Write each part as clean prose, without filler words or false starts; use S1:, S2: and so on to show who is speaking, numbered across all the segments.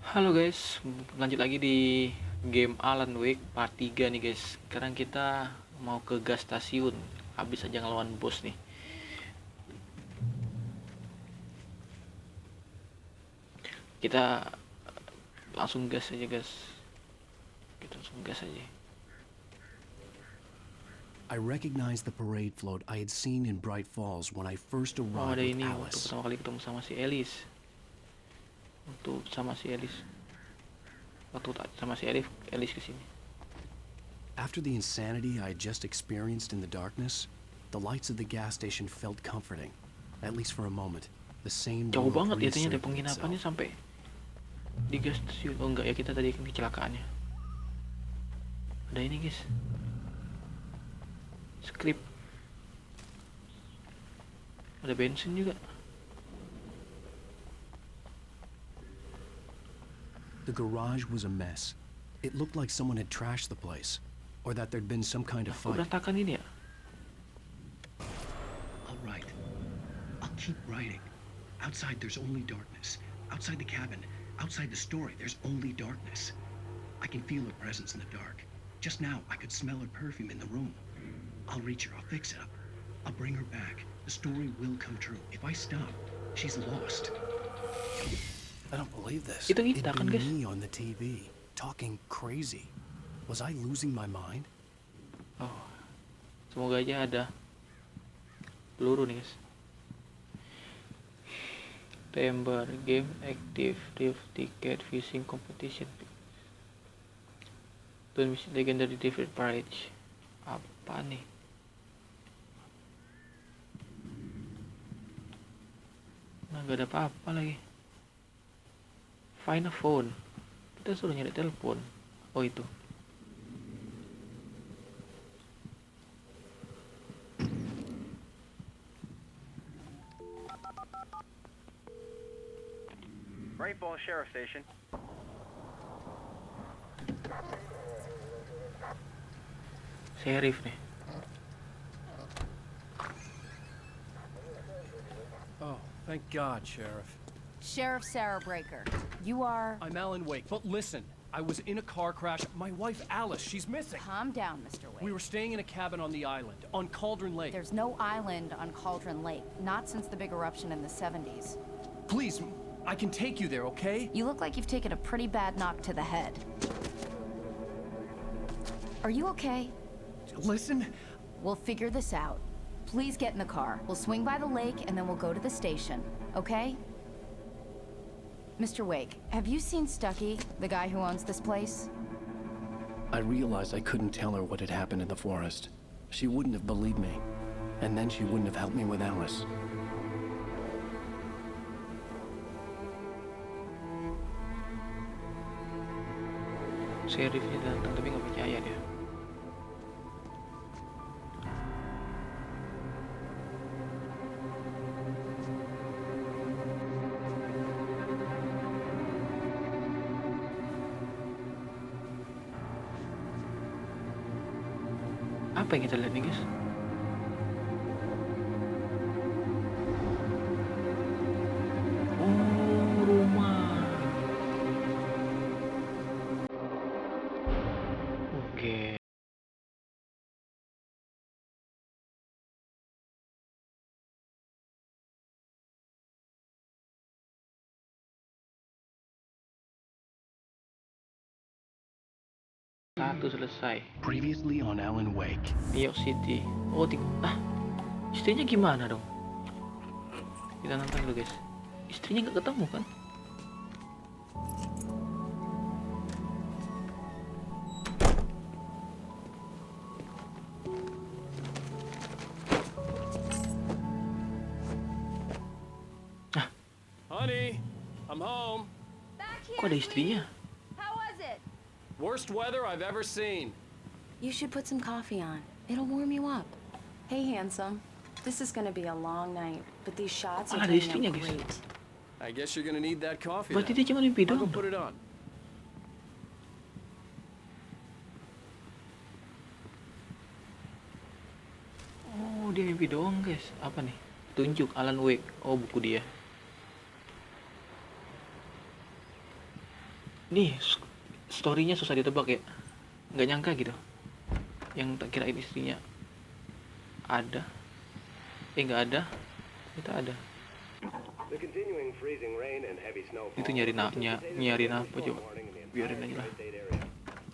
S1: Halo guys, lanjut lagi di game Alan Wake part 3 nih guys. Sekarang kita mau ke gas stasiun. Habis aja ngelawan bos nih. Kita langsung gas aja guys. Kita langsung gas aja.
S2: I recognized the parade float I had seen in Bright Falls when I first
S1: Oh,
S2: arrived
S1: ada
S2: with
S1: ini untuk
S2: Alice.
S1: pertama kali ketemu sama si Alice. Waktu sama si Alice kesini.
S2: After the insanity I had just experienced in the darkness, the lights of the gas station felt comforting, at least for a moment. The same
S1: Jauh
S2: world
S1: banget ya ternyata
S2: reasserted
S1: penginapannya
S2: itself.
S1: sampai di gas stasiun. Oh enggak ya, kita tadi kan kecelakaannya. Ada ini guys. Skrip. Ada bensin juga.
S2: The garage was a mess. It looked like someone had trashed the place, or that there'd been some kind of fight.
S1: Berantakan ini ya.
S3: I'll write. I'll keep writing. Outside there's only darkness. Outside the cabin, outside the story, there's only darkness. I can feel her presence in the dark. Just now, I could smell her perfume in the room. I'll reach her, I'll fix it up. I'll bring her back. The story will come true. If I stop, she's lost.
S2: I don't believe this.
S1: Itu
S2: It'd
S1: kita kan
S2: been
S1: guys.
S2: me on the TV, talking crazy. Was I losing my mind?
S1: Oh, semoga aja ada peluru nih guys. Timber game active div ticket fishing competition. Tuh legendary David Parage. Apa nih? Nah, gak ada apa-apa lagi. Find a phone. Kita suruh nyari telepon. Oh itu.
S4: Rainfall Sheriff Station.
S1: Sheriff nih.
S5: Oh, thank God, Sheriff.
S6: Sheriff Sarah Breaker, you are...
S5: I'm Alan Wake, but listen, I was in a car crash. My wife, Alice, she's missing.
S6: Calm down, Mr. Wake.
S5: We were staying in a cabin on the island, on Cauldron Lake.
S6: There's no island on Cauldron Lake, not since the big eruption in the 70s.
S5: Please, I can take you there, okay?
S6: You look like you've taken a pretty bad knock to the head. Are you okay?
S5: Listen,
S6: We'll figure this out. Please get in the car. We'll swing by the lake and then we'll go to the station, okay? Mr. Wake, have you seen Stucky, the guy who owns this place?
S2: I realized I couldn't tell her what had happened in the forest. She wouldn't have believed me. And then she wouldn't have helped me with Alice.
S1: Sheriffnya datang tapi nggak percaya dia. Apa yang kita lihat nih guys? Oh, rumah. Oke. Satu selesai.
S2: Previously on Alan Wake.
S1: New York City. Oh, istrinya gimana dong? Kita nonton dulu guys. Istrinya nggak ketemu kan?
S5: honey, I'm home.
S1: Kok ada istrinya?
S6: How was it?
S5: Worst weather I've ever seen.
S7: You should put some coffee on. It'll warm you up. Hey, handsome. This is gonna be a long night, but these shots are
S1: Ada
S7: turning
S1: istrinya,
S7: out
S1: guys.
S7: great.
S5: I guess you're gonna need that coffee
S1: Berarti
S5: then.
S1: dia cuma mimpi
S5: I'll go
S1: doang.
S5: put it on.
S1: Oh, dia mimpi doang guys. Apa nih? Tunjuk Alan Wake. Oh, buku dia. Nih, storynya susah ditebak ya. Nggak nyangka gitu. Yang tak kirain istrinya ada. Nggak ada. Itu ada. Itu nyariin apa coba? Biarin aja lah.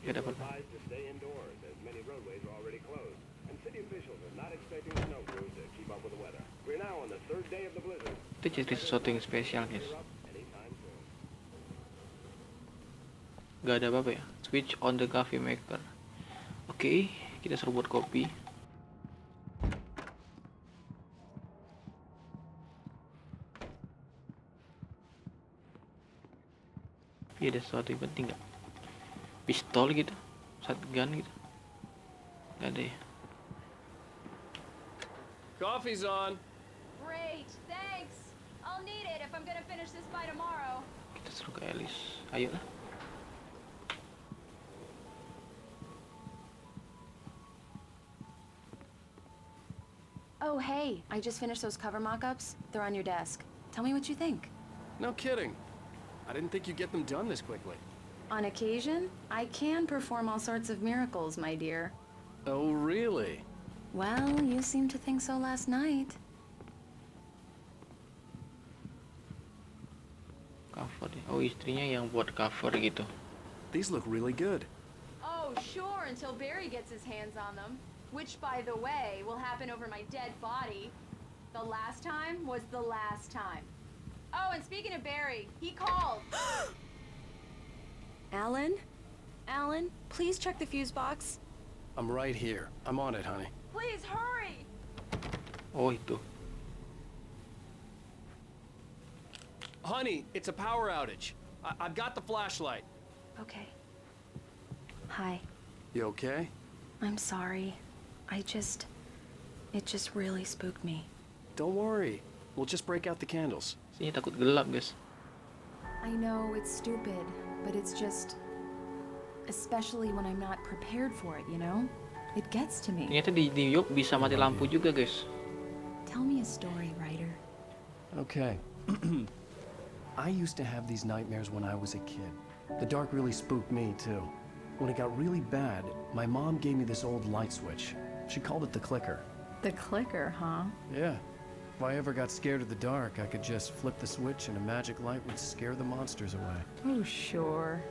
S1: Nggak dapat. Itu jadi sesuatu yang spesial guys. Gak ada apa-apa ya. Switch on the coffee maker. Oke, kita suruh buat kopi. Tapi ada sesuatu yang penting gak? Pistol gitu, shotgun gitu. Gak ada ya.
S5: Coffee's on.
S6: Great, thanks. I'll need it if I'm gonna finish this by tomorrow.
S1: Kita suruh ke Alice. Ayolah.
S7: Oh, hey, I just finished those cover mock-ups. They're on your desk. Tell me what you think.
S5: No kidding. I didn't think you'd get them done this quickly.
S7: On occasion, I can perform all sorts of miracles, my dear.
S5: Oh, really?
S7: Well, you seemed to think so last night.
S1: Cover ya. Oh, istrinya yang buat cover gitu.
S2: These look really good.
S6: Oh, sure, until Barry gets his hands on them. Which, by the way, will happen over my dead body. The last time was the last time. Oh, and speaking of Barry, he called.
S7: Alan? Alan, please check the fuse box.
S2: I'm right here. I'm on it, honey.
S6: Please hurry.
S1: Oh, itu.
S5: Honey, it's a power outage. I've got the flashlight.
S7: Okay. Hi.
S2: You okay?
S7: I'm sorry. It just really spooked me.
S2: Don't worry. We'll just break out the candles.
S1: Sini takut gelap, guys.
S6: I know it's stupid, but it's just... Especially when I'm not prepared for it, you know? It gets to me.
S1: Ternyata di New York bisa mati lampu juga, guys.
S6: Tell me a story, writer.
S2: Okay. I used to have these nightmares when I was a kid. The dark really spooked me, too. When it got really bad, my mom gave me this old light switch. She called it the clicker.
S6: The clicker, huh?
S2: Yeah. If I ever got scared of the dark, I could just flip the switch and a magic light would scare the monsters away.
S6: Oh, sure.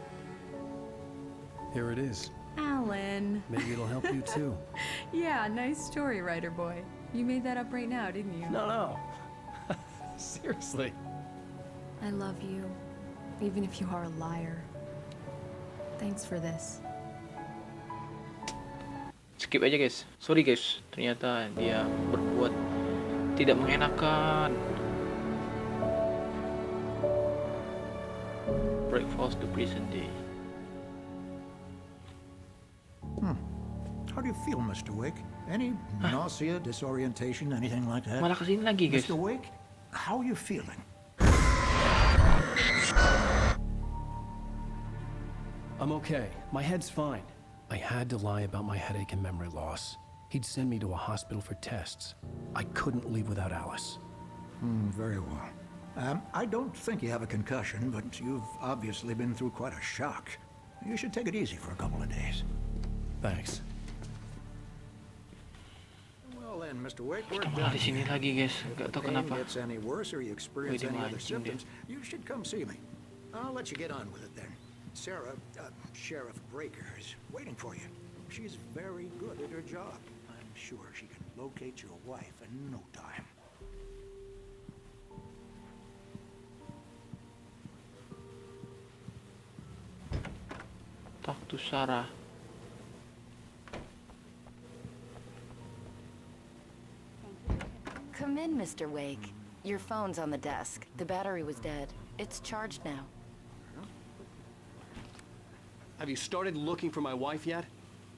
S2: Here it is.
S6: Alan.
S2: Maybe it'll help you, too.
S6: Yeah, nice story, writer boy. You made that up right now, didn't you?
S2: No. Seriously.
S6: I love you, even if you are a liar. Thanks for this.
S1: Skip aja, guys. Sorry, guys. Ternyata dia berbuat tidak mengenakan. Breakfast to prison day.
S8: How do you feel, Mr. Wake? Any nausea, disorientation, anything like that?
S1: Malah kesini lagi, guys.
S8: Mr. Wake, how are you feeling?
S2: I'm okay. My head's fine. I had to lie about my headache and memory loss. He'd send me to a hospital for tests. I couldn't leave without Alice.
S8: Very well. I don't think you have a concussion, but you've obviously been through quite a shock. You should take it easy for a couple of days.
S2: Thanks.
S8: Well then, Mr. Wake, we're
S1: Kita malah
S8: done.
S1: di sini lagi, guys.
S8: If
S1: Gak
S8: the
S1: tahu
S8: pain
S1: kenapa.
S8: gets any worse or you experience
S1: Wih,
S8: any other
S1: dimancing dia.
S8: symptoms, you should come see me. I'll let you get on with it then. Sarah, Sheriff Breaker, is waiting for you. She's very good at her job. I'm sure she can locate your wife in no time.
S1: Talk to Sarah.
S6: Come in, Mr. Wake. Your phone's on the desk. The battery was dead. It's charged now.
S5: Have you started looking for my wife yet?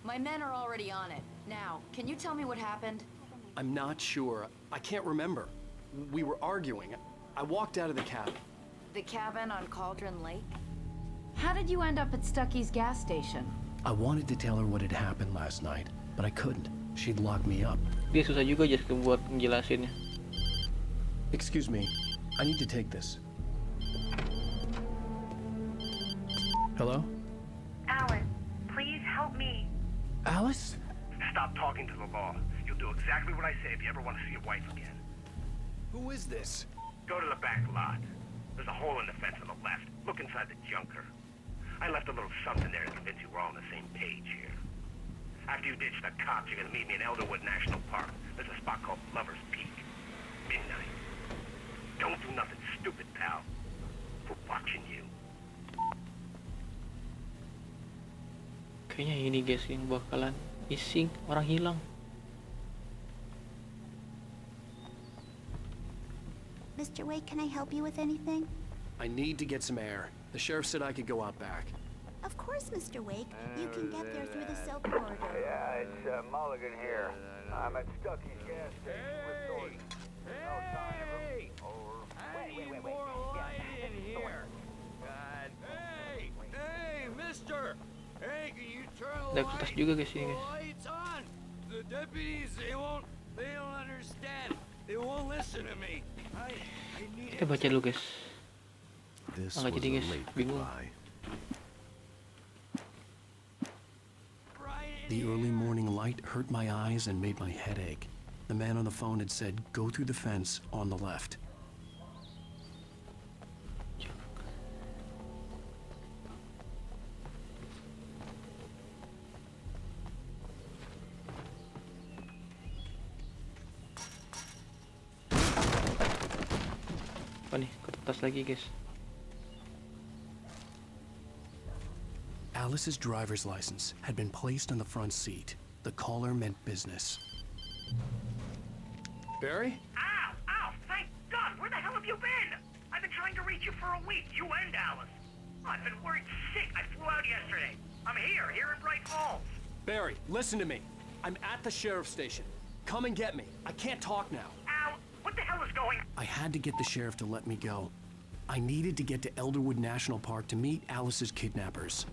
S6: My men are already on it. Now, can you tell me what happened?
S5: I'm not sure. I can't remember. We were arguing. I walked out of the cabin.
S6: The cabin on Cauldron Lake? How did you end up at Stucky's gas station?
S2: I wanted to tell her what had happened last night, but I couldn't. She'd lock me up.
S1: Dia susah juga just buat ngejelasinnya.
S2: Excuse me. I need to take this. Hello?
S9: Alan, please help me.
S2: Alice?
S10: Stop talking to the law. You'll do exactly what I say if you ever want to see your wife again.
S2: Who is this?
S10: Go to the back lot. There's a hole in the fence on the left. Look inside the junker. I left a little something there to convince you we're all on the same page here. After you ditch the cops, you're gonna meet me in Elderwood National Park. There's a spot called Lover's Peak. Midnight. Don't do nothing stupid, pal. We're watching you.
S1: Kayaknya ini guys yang bakalan missing, orang hilang.
S11: Mr. Wake, can I help you with anything?
S2: I need to get some air. The sheriff said I could go out back.
S11: Of course, Mr. Wake. You can get there through the Silk Corridor.
S4: Yeah, it's Mulligan here. I'm at Stucky's gas station with Thornton. No sign of him. Wait.
S12: More light in here. God. Hey, mister! Hey, can you turn the
S1: Ada kertas juga guys ini guys.
S12: lights on? The deputies, they don't understand. They won't listen to me. I need
S1: Kita baca dulu guys.
S2: This
S1: Nggak
S2: was
S1: jadi
S2: a
S1: guys,
S2: late
S1: bingung.
S2: goodbye. The early morning light hurt my eyes and made my head ache. The man on the phone had said, go through the fence on the left.
S1: Apa nih? Kertas lagi guys.
S2: Alice's driver's license had been placed on the front seat. The caller meant business.
S5: Barry?
S10: Ow! Thank God! Where the hell have you been? I've been trying to reach you for a week, you and Alice. I've been worried sick. I flew out yesterday. I'm here in Bright Falls.
S5: Barry, listen to me. I'm at the sheriff's station. Come and get me. I can't talk now.
S10: Al, what the hell is going on?
S2: I had to get the sheriff to let me go. I needed to get to Elderwood National Park to meet Alice's kidnappers.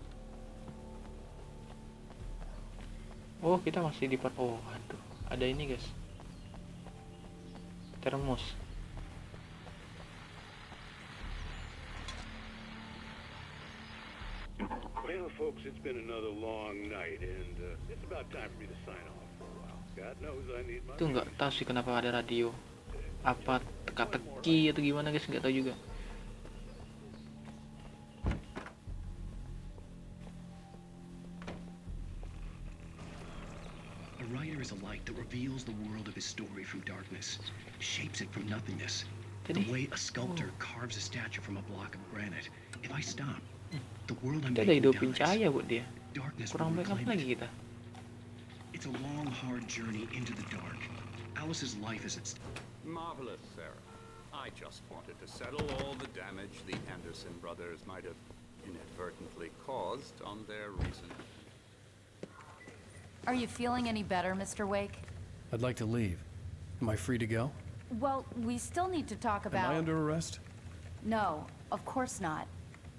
S1: Oh, kita masih di part. Oh, aduh. Ada ini guys. Termos.
S13: Well, folks, it's been another long night, and it's about time for me to sign off for a while. God knows I need my...
S1: Itu nggak tahu sih kenapa ada radio. Apa teka-teki atau gimana guys, nggak tahu juga.
S3: A writer is a light that reveals the world of his story from darkness, shapes it from nothingness. The way a sculptor carves a statue from a block of granite. If I stop, the world I'm
S1: Kita ada
S3: making
S1: hidupin
S3: dies.
S1: cahaya buat dia.
S3: Darkness
S1: Kurang
S3: will
S1: baik apa
S3: reclaim
S1: lagi
S3: it.
S1: kita?
S3: It's a long, hard journey into the dark. Alice's life is at stake.
S13: Marvelous, Sarah. I just wanted to settle all the damage the Anderson brothers might have inadvertently caused on their recent...
S14: Are you feeling any better, Mr. Wake?
S2: I'd like to leave. Am I free to go?
S14: Well, we still need to talk about...
S2: Am I under arrest?
S14: No, of course not.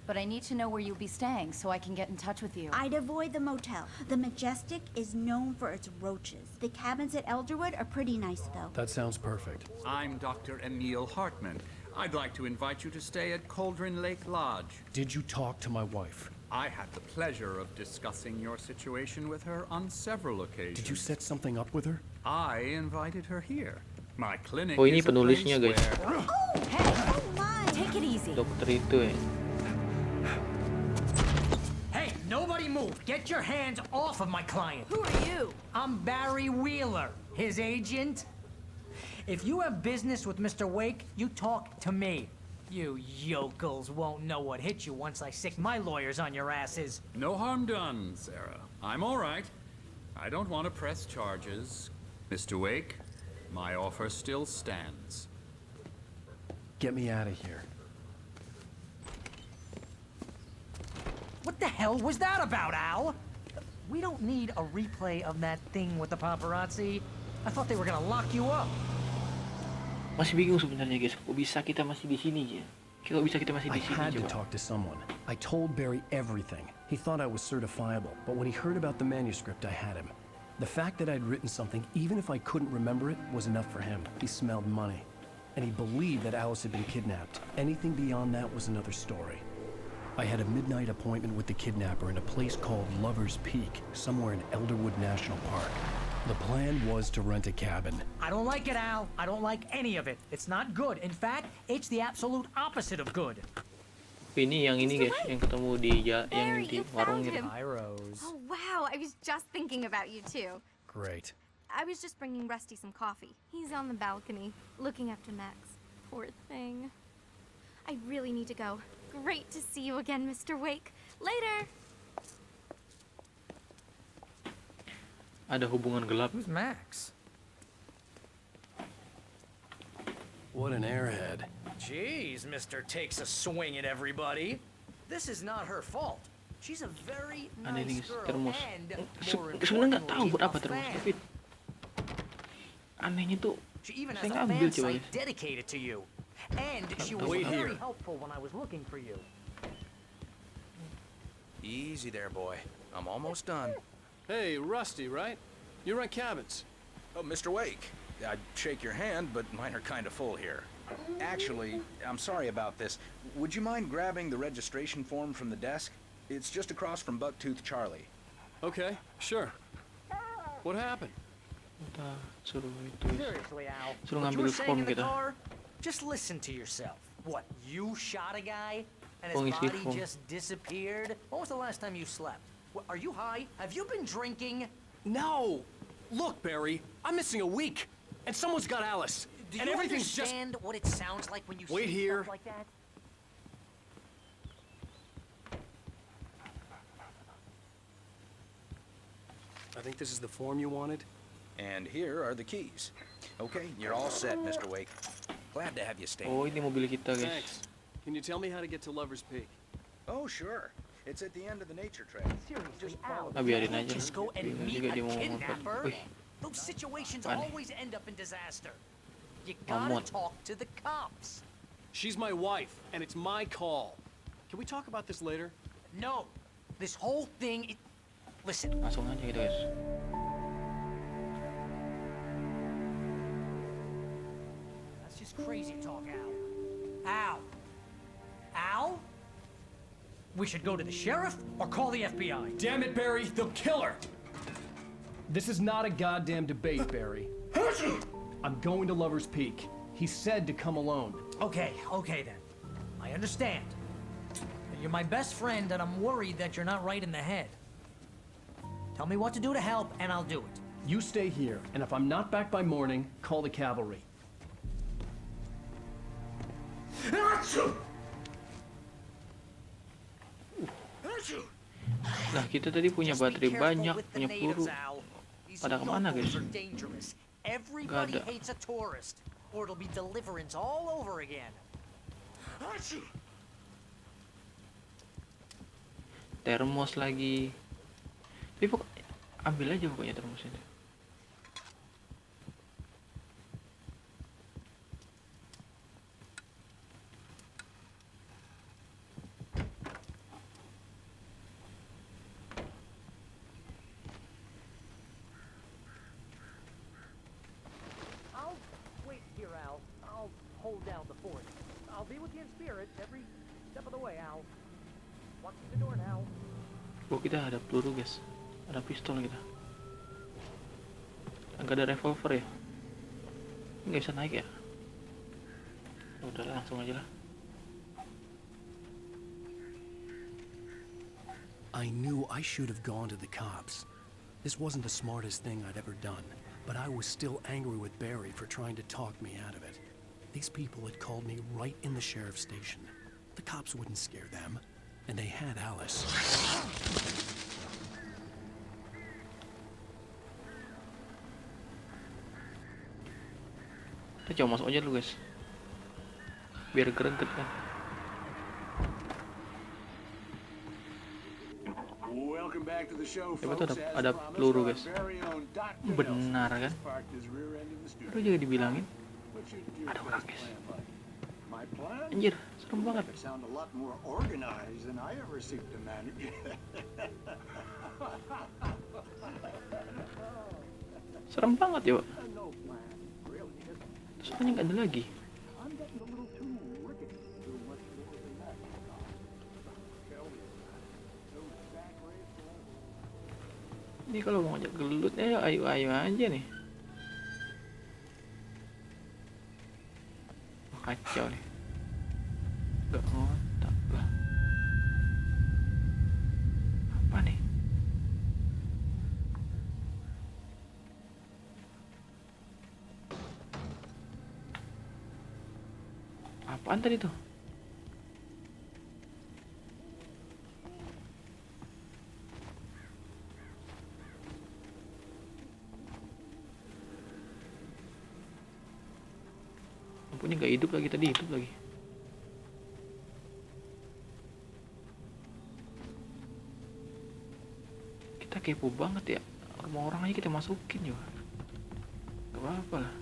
S14: But I need to know where you'll be staying so I can get in touch with you.
S11: I'd avoid the motel. The Majestic is known for its roaches. The cabins at Elderwood are pretty nice, though.
S2: That sounds perfect.
S15: I'm Dr. Emil Hartman. I'd like to invite you to stay at Cauldron Lake Lodge.
S2: Did you talk to my wife?
S15: I had the pleasure of discussing your situation with her on several occasions.
S2: Did you set something up with her?
S15: I invited her here. My clinic
S1: Oh, ini
S15: is a
S1: penulisnya
S15: place
S1: guys.
S15: where...
S11: Oh, hey! Oh, my!
S14: Take it easy.
S1: Dokter itu ya.
S16: Hey, nobody move. Get your hands off of my client.
S14: Who are you?
S16: I'm Barry Wheeler, his agent. If you have business with Mr. Wake, you talk to me. You yokels won't know what hit you once I sick my lawyers on your asses.
S15: No harm done, Sarah. I'm all right. I don't want to press charges. Mr. Wake, my offer still stands.
S2: Get me out of here.
S16: What the hell was that about, Al? We don't need a replay of that thing with the paparazzi. I thought they were gonna lock you up.
S1: Masih bingung sebenarnya guys. Kok bisa kita masih di sini ya? Kok bisa kita masih
S2: I
S1: di sini
S2: had to
S1: coba?
S2: talk to someone. I told Barry everything. He thought I was certifiable, but when he heard about the manuscript, I had him. The fact that I'd written something, even if I couldn't remember it, was enough for him. He smelled money. And he believed that Alice had been kidnapped. Anything beyond that was another story. I had a midnight appointment with the kidnapper in a place called Lover's Peak, somewhere in Elderwood National Park. The plan was to rent a cabin.
S16: I don't like it, Al. I don't like any of it. It's not good. In fact, it's the absolute opposite of good.
S1: Ini yang ini guys, yang ketemu di yang di warung gitu.
S16: Hi, Rose.
S17: Oh, wow. I was just thinking about you, too.
S2: Great.
S17: I was just bringing Rusty some coffee. He's on the balcony, looking after Max. Poor thing. I really need to go. Great to see you again, Mr. Wake. Later!
S1: Ada hubungan gelap.
S16: Who's Max?
S2: What an airhead.
S16: Jeez, Mr. Takes a swing at everybody. This is not her fault. She's a very nice girl
S1: termos.
S16: and
S1: Sebenarnya nggak tahu buat apa termos, tapi anehnya tuh saya nggak ambil coba guys.
S16: Dedicated to you. And she was very helpful when I was looking for you.
S18: Easy there, boy. I'm almost done.
S5: Hey, Rusty, right? You rent cabins.
S18: Oh, Mr. Wake. I'd shake your hand, but mine are kind of full here. Actually, I'm sorry about this. Would you mind grabbing the registration form from the desk? It's just across from Bucktooth Charlie.
S5: Okay, sure. What happened?
S16: Seriously, Al.
S1: Suruh
S16: What you
S1: ngambil
S16: were saying
S1: form
S16: in the
S1: kita.
S16: car? Just listen to yourself. What, you shot a guy and his
S1: Ngisi
S16: body
S1: form.
S16: just disappeared? When was the last time you slept? What, are you high? Have you been drinking?
S5: No! Look, Barry, I'm missing a week, and someone's got Alice.
S16: Do
S5: and
S16: you
S5: everything's
S16: understand what it sounds like when you
S5: Wait
S16: say
S5: here.
S16: stuff like that?
S5: I think this is the form you wanted.
S18: And here are the keys. Okay, you're all set, Mr. Wake. Glad to have you stay.
S1: Oh, ini mobil kita guys.
S5: Thanks. Can you tell me how to get to Lover's Peak?
S18: Oh, sure. It's at the end of the nature trail.
S16: Seriously, Al.
S1: Ah, biarin aja
S16: Just
S1: lah.
S16: go and
S1: Bingung
S16: meet
S1: juga
S16: a
S1: dia mau ngomong apa.
S16: kidnapper.
S1: Wih,
S16: Those situations
S1: Aneh.
S16: always end up in disaster. You gotta
S1: Mamut.
S16: talk to the cops.
S5: She's my wife, and it's my call. Can we talk about this later?
S16: No. This whole thing, listen.
S1: langsung aja gitu guys.
S16: That's just crazy talk, Al. Al? Al? We should go to the sheriff or call the FBI.
S2: Damn it, Barry, they'll kill her! This is not a goddamn debate, Barry. I'm going to Lover's Peak. He said to come alone.
S16: Okay then. I understand. You're my best friend, and I'm worried that you're not right in the head. Tell me what to do to help, and I'll do it.
S2: You stay here, and if I'm not back by morning, call the cavalry.
S1: Nah, kita tadi punya baterai banyak, punya peluru. Pada kemana guys?
S16: Everybody
S1: Gak ada.
S16: hates a tourist, or it'll be deliverance all over again.
S1: Termos lagi. Tapi ambil aja pokoknya termosnya.
S16: I'll wait here, Al. I'll hold down the fort. I'll be with you in spirit every step of the way, Al. Watch the door now.
S1: Oh, kita ada peluru guys. Ada pistol kita. Enggak ada revolver ya? Nggak bisa naik ya? Udah langsung aja lah.
S2: I knew I should have gone to the cops. This wasn't the smartest thing I'd ever done, but I was still angry with Barry for trying to talk me out of it. These people had called me right in the sheriff's station. The cops wouldn't scare them, and they had Alice.
S1: Kita coba masuk aja dulu guys. Biar greget kan.
S8: Welcome back to the show,
S1: Coba tuh
S8: folks.
S1: ada peluru guys. Benar kan? Baru juga dibilangin. Ada orang guys.
S8: My plan?
S1: Anjir, serem banget.
S8: Sound a lot more organized than I ever seem to manage.
S1: Serem banget ya, Pak.
S8: No plan, really.
S1: Soalnya nggak ada lagi.
S8: I'm getting a little too rickety to do much more than that.
S1: Ini kalau mau ngajak gelut ya ayo aja nih. Kacau nih. Gak ngotak lah. Apa nih? Apaan tadi tuh? Lampunya gak hidup lagi, tadi hidup lagi. Kita kepo banget ya. Rumah orang aja kita masukin juga. Gak apa-apa lah.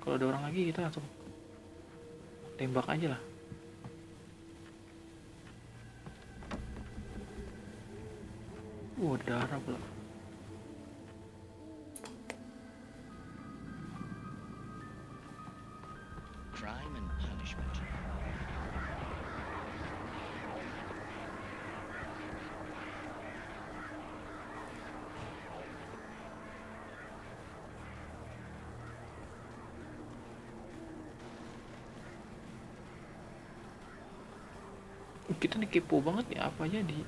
S1: Kalau ada orang lagi kita langsung tembak aja lah. Darah pula.
S3: Crime and punishment.
S1: Kita nih kepo banget nih, apa aja di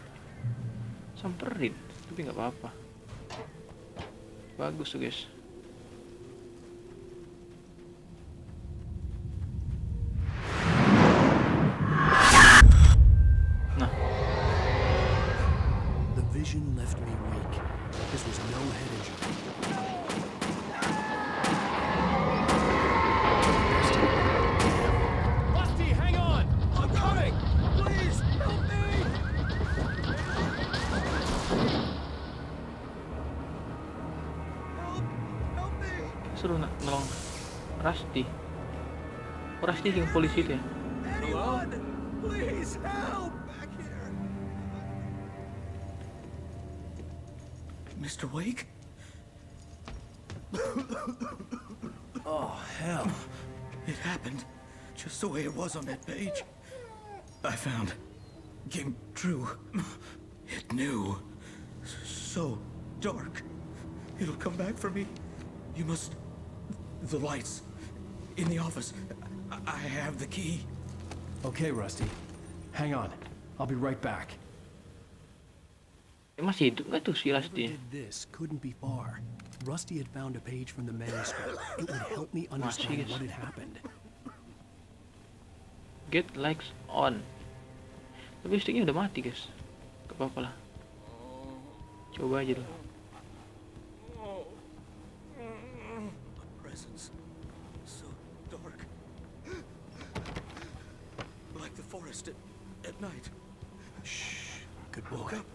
S1: samperin, tapi nggak apa-apa. Bagus tuh guys. Nah,
S2: the vision left me weak. This was no head injury.
S5: Rusty, hang on! I'm coming! Please, help me!
S1: suruh nolong Rusty. Oh, Rusty yang polisi itu ya?
S5: Anyone, please help! Back here.
S3: Mr. Wake?
S2: Oh, hell.
S3: It happened just the way it was on that page. I found. Came true. It knew. So dark. It'll come back for me. You must... The lights. In the office. I have the key.
S2: Okay, Rusty. Hang on. I'll be right back.
S1: Masih hidup nggak tuh si Rusty?
S2: Whoever did this couldn't be far. Rusty had found a page from the manuscript. It would help me understand what had happened.
S1: Get lights on. Tapi listriknya udah mati guys. Gak apa-apa lah. Coba aja dulu.
S3: A presence. So dark. Like the forest at night.
S2: Shh. Good boy.
S3: Woke up.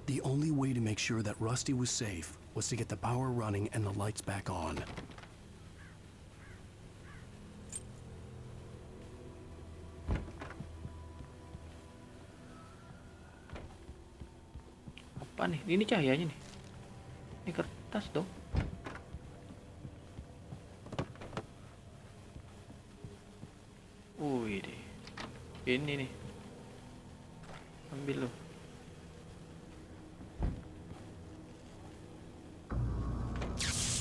S2: The only way to make sure that Rusty was safe was to get the power running and the lights back on.
S1: Apa nih? Ini cahayanya nih. Ini kertas dong. Wih deh. Ini nih. Ambil loh.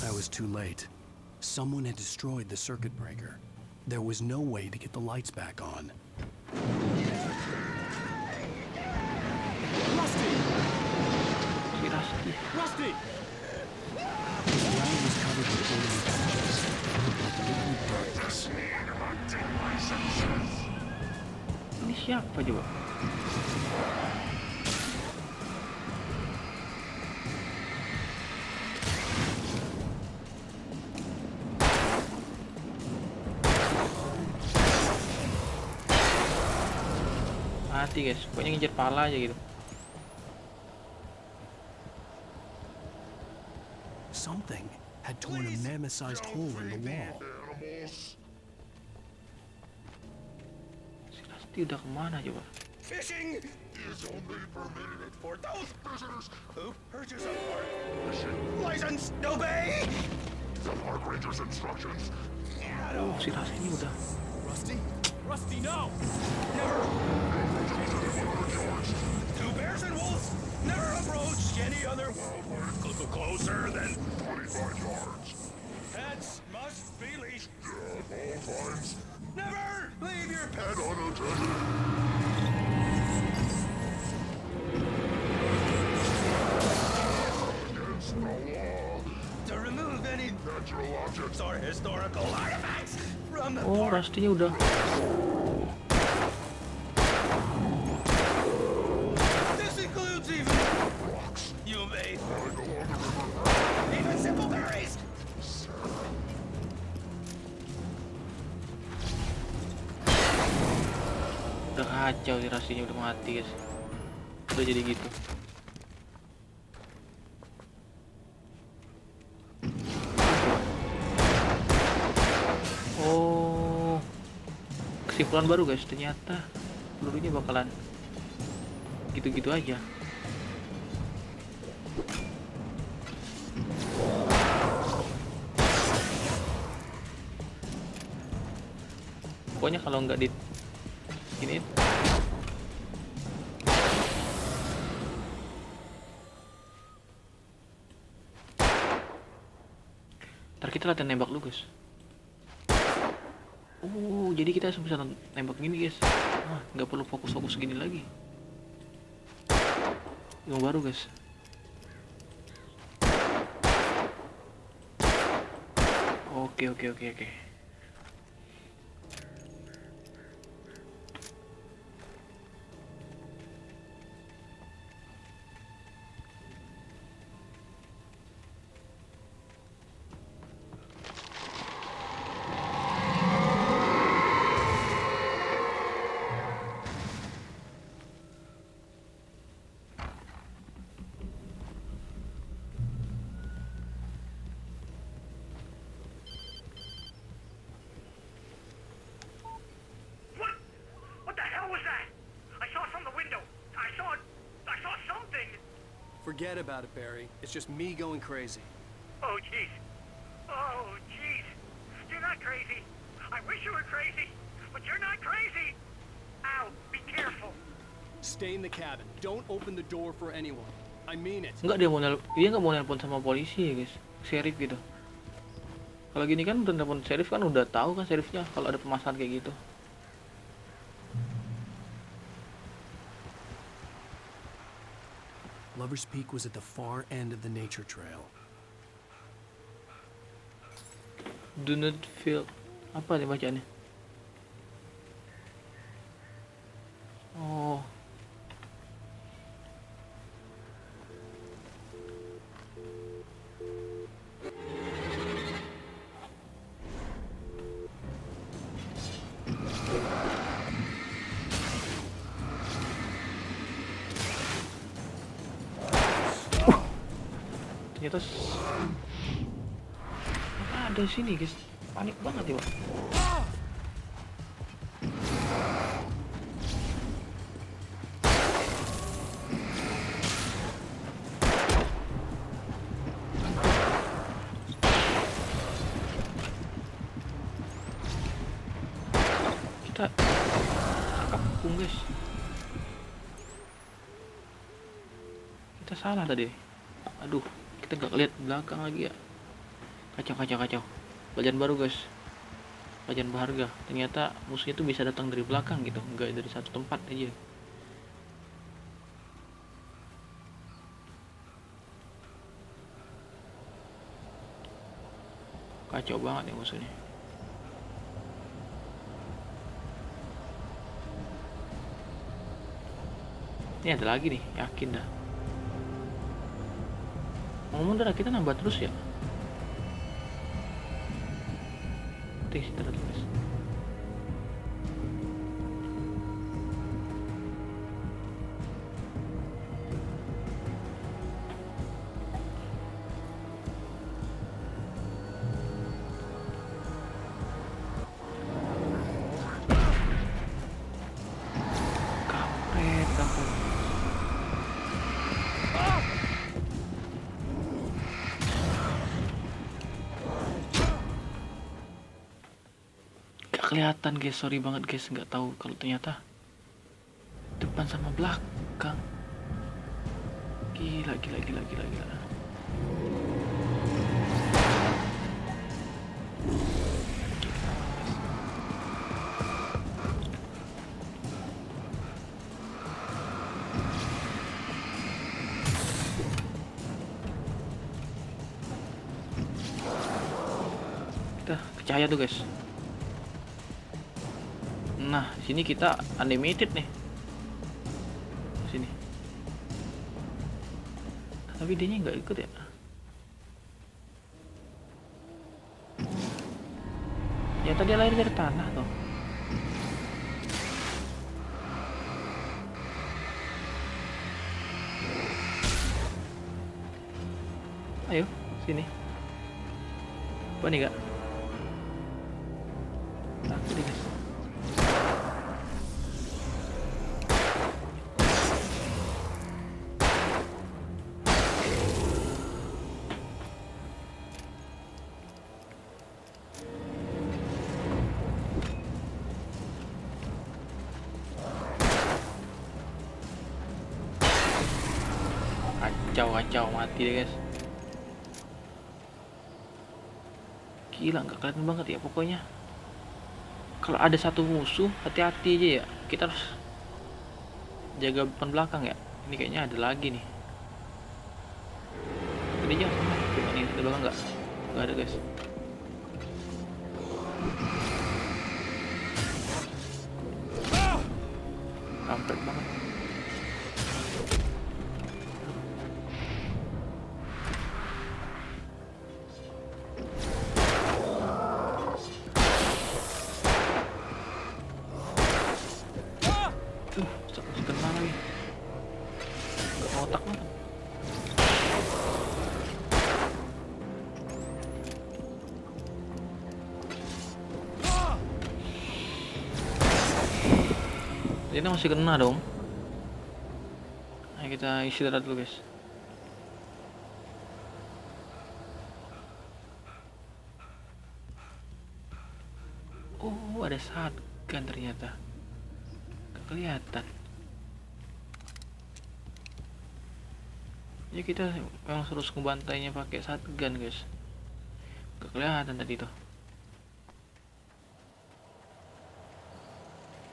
S2: I was too late. Someone had destroyed the circuit breaker. There was no way to get the lights back on.
S5: Rusty!
S1: Rusty!
S5: Rusty!
S2: The ground was covered with oily patches, like liquid darkness.
S1: Ini siapa coba? Mati guys, pokoknya ngincer pala aja gitu.
S2: Something had torn a mammoth-sized hole in the wall.
S1: Si Rusty udah kemana coba?
S18: fishing is only permitted for those visitors who purchase a park license. Obey the park ranger's instructions.
S1: Oh, si Rusty udah.
S5: Rusty? Rusty, no!
S18: Two bears and wolves never approach any other wildlife closer than 25 yards. Pets must be leashed. Yeah, all times. Never leave your pet unattended. Against the law. To remove any natural objects or historical artifacts from the
S1: Oh, Rusty-nya udah.
S18: This includes even rocks. You may even simple berries.
S1: Udah kacau sih, Rusty-nya udah mati guys. Udah jadi gitu. Oh, kesimpulan baru guys, ternyata pelurunya bakalan gitu-gitu aja. Pokoknya kalau nggak di ini ntar kita latihan nembak lu guys. Oh, jadi kita bisa nembak gini guys. Nggak perlu fokus-fokus gini lagi. Yang baru guys. Oke.
S10: What the hell was that? I saw from the window. I saw something.
S5: Forget about it, Barry. It's just me going crazy.
S10: Oh, jeez. You're not crazy. I wish you were crazy, but you're not crazy. Ow, be careful.
S5: Stay in the cabin. Don't open the door for anyone. I mean it.
S1: Enggak, dia nggak mau nelpon sama polisi ya guys, sheriff gitu. Kalau gini kan udah nelpon sheriff kan udah tahu kan sheriffnya kalau ada permasalahan kayak gitu.
S2: Lover's Peak was at the far end of the nature trail.
S1: Do not feel apa nih bacaannya? Oh. Ternyata ada sini guys, panik banget ya Pak. Kita kepung guys, kita salah tadi. Aduh, kita nggak lihat belakang lagi ya. Kacau. Pelajaran baru guys, pelajaran berharga. Ternyata musuhnya tuh bisa datang dari belakang gitu, nggak dari satu tempat aja. Kacau banget ya musuhnya. Ini ada lagi nih, yakin dah. Ngomong darah kita nambah terus ya. Tes terus. Kampret. kampung. Gak kelihatan guys, sorry banget guys, nggak tahu kalau ternyata depan sama belakang. Gila. Kita ke cahaya tuh guys. Nah, sini kita unlimited nih. Sini. Tapi dia nggak ikut ya. Ya tadi lahir dari tanah toh. Ayo, sini. Apa nih kak? Takut deh guys. Kacau, mati deh guys. Gila, nggak kelihatan banget ya pokoknya. Kalau ada satu musuh, hati-hati aja ya. Kita harus jaga depan belakang ya. Ini kayaknya ada lagi nih. Ini jangan sama. Coba nih, di belakang nggak ada guys. Kampret banget. Kena lagi. Gak ngotak banget. Ini masih kena dong. Ayo kita istirahat dulu guys. Oh, ada shotgun ternyata. Gak kelihatan. Ya kita memang harus ngebantainya pakai shotgun guys. Gak kelihatan tadi tuh.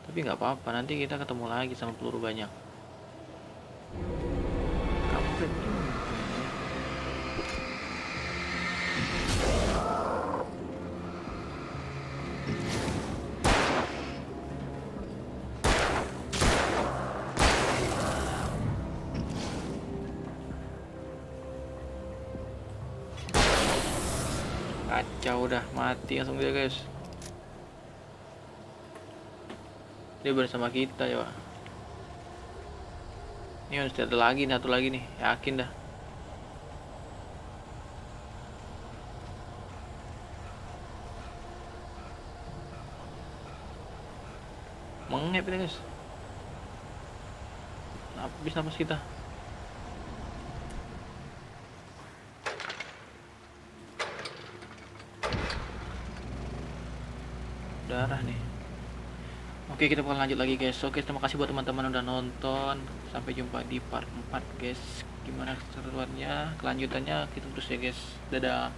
S1: Tapi nggak apa-apa, nanti kita ketemu lagi sama peluru banyak. Kampret juga. Kacau, udah mati langsung dia guys. Dia bersama kita ya Pak. Ini harus ada lagi, satu lagi nih, yakin dah. Mengep ini guys. Habis napas kita. Darah nih. Oke, kita bakal lanjut lagi guys. Oke, terima kasih buat teman-teman udah nonton. Sampai jumpa di part 4 guys. Gimana keseruannya, kelanjutannya kita terus ya guys. Dadah.